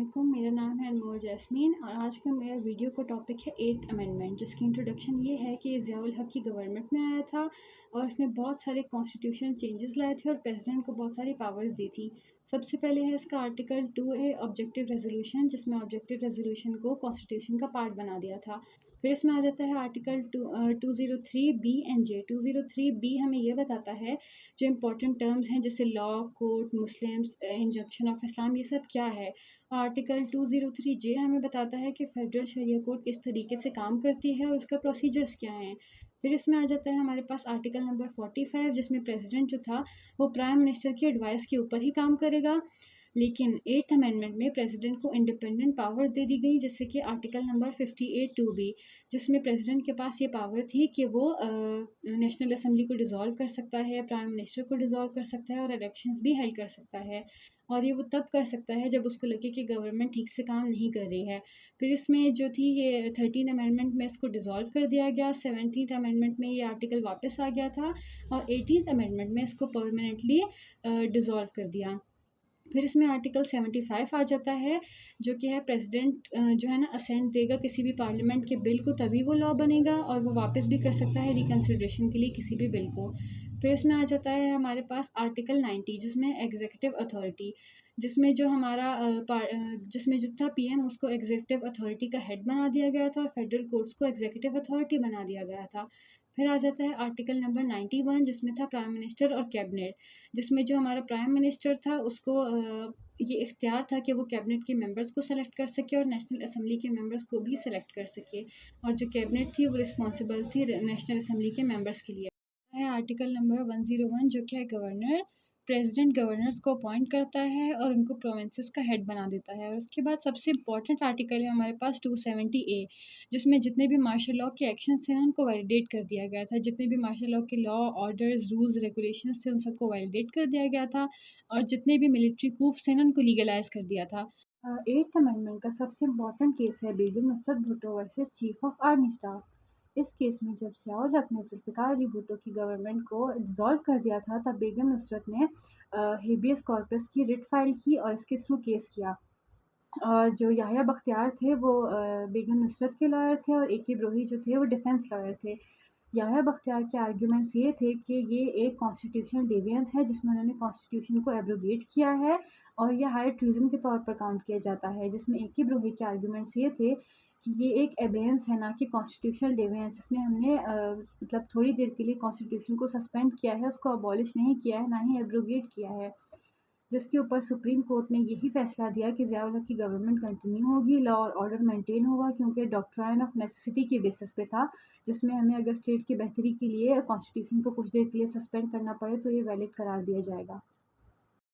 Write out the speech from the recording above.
अस्सलामुअलैकुम। मेरा नाम है अनमोल जैस्मीन और आज का मेरा वीडियो का टॉपिक है 8th अमेंडमेंट, जिसकी इंट्रोडक्शन ये है कि ज़ियाउल हक की गवर्नमेंट में आया था और उसने बहुत सारे कॉन्स्टिट्यूशन चेंजेस लाए थे और प्रेसिडेंट को बहुत सारी पावर्स दी थी। सबसे पहले है इसका आर्टिकल 2 है ऑब्जेक्टिव रेजोल्यूशन, जिसमें ऑब्जेक्टिव रेजोल्यूशन को कॉन्स्टिट्यूशन का पार्ट बना दिया था। फिर इसमें आ जाता है article 203 B and J. 203 B हमें यह बताता है जो इम्पोर्टेंट टर्म्स हैं जैसे law, court, Muslims, injunction of Islam, ये सब क्या है। आर्टिकल 203 जे हमें बताता है कि फ़ेडरल शरिया कोर्ट किस तरीके से काम करती है और उसका प्रोसीजर्स क्या हैं। फिर इसमें आ जाता है हमारे पास आर्टिकल नंबर 45, जिसमें प्रेसिडेंट जो था वो प्राइम मिनिस्टर की एडवाइस के ऊपर ही काम करेगा। लेकिन 8th अमेंडमेंट में प्रेसिडेंट को इंडिपेंडेंट पावर दे दी गई, जैसे कि आर्टिकल नंबर 58 टू बी, जिसमें प्रेसिडेंट के पास ये पावर थी कि वो नेशनल असेंबली को डिज़ोल्व कर सकता है, प्राइम मिनिस्टर को डिज़ोल्व कर सकता है और इलेक्शंस भी हेल्ड कर सकता है। और ये वो तब कर सकता है जब उसको लगे कि गवर्नमेंट ठीक से काम नहीं कर रही है। फिर इसमें जो थी ये 13 अमेंडमेंट में इसको डिज़ोल्व कर दिया गया, 17th अमेंडमेंट में ये आर्टिकल वापस आ गया था और 18th अमेंडमेंट में इसको परमानेंटली डिज़ोल्व कर दिया। फिर इसमें आर्टिकल 75 आ जाता है, जो कि है प्रेसिडेंट जो है ना असेंट देगा किसी भी पार्लियामेंट के बिल को, तभी वो लॉ बनेगा और वो वापस भी कर सकता है रिकन्सिडरेशन के लिए किसी भी बिल को। फिर इसमें आ जाता है हमारे पास आर्टिकल 90, जिसमें एग्जीक्यूटिव अथॉरिटी, जिसमें जो हमारा जिसमें जो था पीएम उसको एग्जीक्यूटिव अथॉरिटी का हेड बना दिया गया था और फेडरल कोर्ट्स को एग्जीक्यूटिव अथॉरिटी बना दिया गया था। फिर आ जाता है आर्टिकल नंबर 91, जिसमें था प्राइम मिनिस्टर और कैबिनेट, जिसमें जो हमारा प्राइम मिनिस्टर था उसको ये इख्तियार था कि वो कैबिनेट के मेंबर्स को सेलेक्ट कर सके और नेशनल असेंबली के मेंबर्स को भी सेलेक्ट कर सके, और जो कैबिनेट थी वो रिस्पॉन्सिबल थी नेशनल असेंबली के मेंबर्स के लिए। है आर्टिकल नंबर 101, जो कि है गवर्नर। प्रेसिडेंट गवर्नर्स को अपॉइंट करता है और उनको प्रोविंसेस का हेड बना देता है। और उसके बाद सबसे इंपॉर्टेंट आर्टिकल है हमारे पास 270 ए, जिसमें जितने भी मार्शल लॉ के एक्शंस थे ना उनको वैलिडेट कर दिया गया था। जितने भी मार्शल लॉ के लॉ, ऑर्डर्स, रूल्स, रेगुलेशंस थे उन सबको वैलिडेट कर दिया गया था और जितने भी मिलिट्री कूप्स थे ना उनको लीगलाइज कर दिया था। 8th अमेंडमेंट का सबसे इम्पॉर्टेंट केस है Begum Nusrat Bhutto versus chief of army staff. इस केस में जब ज़ियाउल हक ने जुल्फ़िकार अली भुट्टो की गवर्नमेंट को डिसॉल्व कर दिया था, तब बेगम नुसरत ने हेबियस कॉर्पस की रिट फाइल की और इसके थ्रू केस किया। और जो याह्या बख्तियार थे वो बेगम नुसरत के लॉयर थे और ए.के. ब्रोही जो थे वो डिफेंस लॉयर थे। याह्या बख्तियार के आर्ग्यूमेंट्स ये थे कि ये एक कॉन्स्टिट्यूशनल डेविएंस है जिसमें उन्होंने कॉन्स्टिट्यूशन को एब्रोगेट किया है और ये हाई ट्रीज़न के तौर पर काउंट किया जाता है। जिसमें ए.के. ब्रोही के आर्ग्यूमेंट्स ये थे कि ये एक एबेंस है, ना कि कॉन्स्टिट्यूशनल डेविएंस। इसमें हमने मतलब थोड़ी देर के लिए कॉन्स्टिट्यूशन को सस्पेंड किया है, उसको अबॉलिश नहीं किया है, ना ही एब्रोगेट किया है। जिसके ऊपर सुप्रीम कोर्ट ने यही फैसला दिया कि ज़ियाउल हक की गवर्नमेंट कंटिन्यू होगी, लॉ और ऑर्डर मेंटेन होगा, क्योंकि डॉक्ट्राइन ऑफ नेसेसिटी के बेसिस पे था, जिसमें हमें अगर स्टेट की बेहतरी के लिए कॉन्स्टिट्यूशन को कुछ देर के लिए सस्पेंड करना पड़े तो ये वैलिड करार दिया जाएगा।